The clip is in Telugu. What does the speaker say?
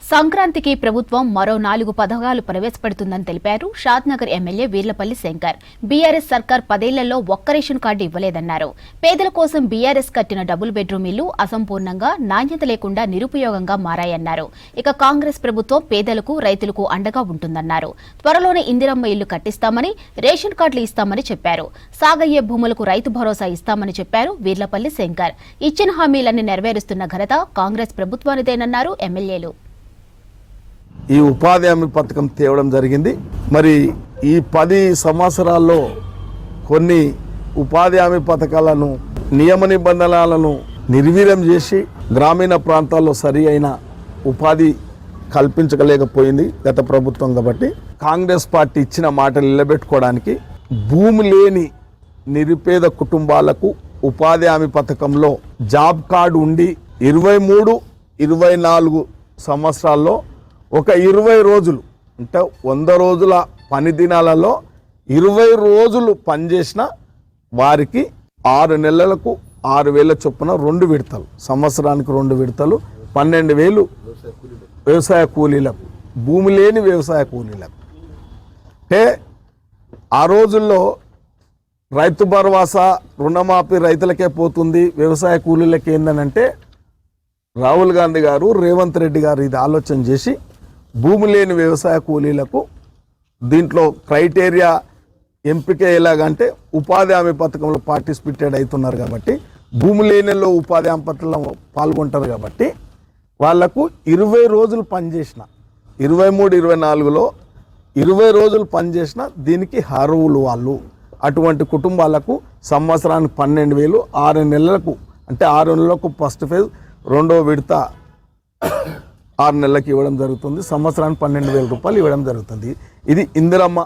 సంక్రాంతికి ప్రభుత్వం మరో 4 పథకాలు ప్రవేశపెడుతుందని తెలిపారు షాద్నగర్ ఎమ్మెల్యే వీర్లపల్లి శంకర్. బీఆర్ఎస్ సర్కార్ 10 ఏళ్లలో ఒక్క రేషన్ కార్డు ఇవ్వలేదన్నారు. పేదల కోసం బీఆర్ఎస్ కట్టిన డబుల్ బెడ్రూమ్ ఇల్లు అసంపూర్ణంగా, నాణ్యత లేకుండా నిరుపయోగంగా మారాయన్నారు. ఇక కాంగ్రెస్ ప్రభుత్వం పేదలకు, రైతులకు అండగా ఉంటుందన్నారు. త్వరలోనే ఇందిరమ్మ ఇల్లు కట్టిస్తామని, రేషన్ కార్డులు ఇస్తామని చెప్పారు. సాగయ్యే భూములకు రైతు భరోసా ఇస్తామని చెప్పారు వీర్లపల్లి శంకర్. ఇచ్చిన హామీలన్నీ నెరవేరుస్తున్న ఘనత కాంగ్రెస్ ప్రభుత్వానిదేనన్నారు ఎమ్మెల్యేలు. ఈ ఉపాధి హామీ పథకం తేవడం జరిగింది. మరి ఈ 10 సంవత్సరాల్లో కొన్ని ఉపాధి హామీ పథకాలను, నియమ నిబంధనలను నిర్వీర్యం చేసి గ్రామీణ ప్రాంతాల్లో సరి అయిన ఉపాధి కల్పించలేకపోయింది గత ప్రభుత్వం. కాబట్టి కాంగ్రెస్ పార్టీ ఇచ్చిన మాటలు నిలబెట్టుకోవడానికి భూమి లేని నిరుపేద కుటుంబాలకు ఉపాధి హామీ పథకంలో జాబ్ కార్డు ఉండి 23-24 సంవత్సరాల్లో ఒక 20 రోజులు అంటే 100 రోజుల పని దినాలలో 20 రోజులు పనిచేసిన వారికి 6 నెలలకు 6,000 చొప్పున 2 విడతలు, సంవత్సరానికి 2 విడతలు 12,000 వ్యవసాయ కూలీలకు, భూమి లేని వ్యవసాయ కూలీలకు. అంటే ఆ రోజుల్లో రైతు భరోసా రుణమాఫీ రైతులకే పోతుంది, వ్యవసాయ కూలీలకి ఏందనంటే రాహుల్ గాంధీ గారు, రేవంత్ రెడ్డి గారు ఇది ఆలోచన చేసి భూమి లేని వ్యవసాయ కూలీలకు దీంట్లో క్రైటీరియా ఎంపిక ఎలాగంటే ఉపాధి హామీ పథకంలో పార్టిసిపేటెడ్ అవుతున్నారు కాబట్టి, భూమి లేనిలో ఉపాధి హామీ పథకంలో పాల్గొంటారు కాబట్టి వాళ్లకు 20 రోజులు పనిచేసిన, 23-24లో 20 రోజులు పనిచేసిన దీనికి అర్హులు వాళ్ళు. అటువంటి కుటుంబాలకు సంవత్సరానికి 12,000, 6 నెలలకు అంటే 6 నెలలకు ఫస్ట్ ఫేజ్, రెండో విడత 6 నెలలకు ఇవ్వడం జరుగుతుంది. సంవత్సరానికి 12,000 రూపాయలు ఇవ్వడం జరుగుతుంది. ఇది ఇందిరమ్మ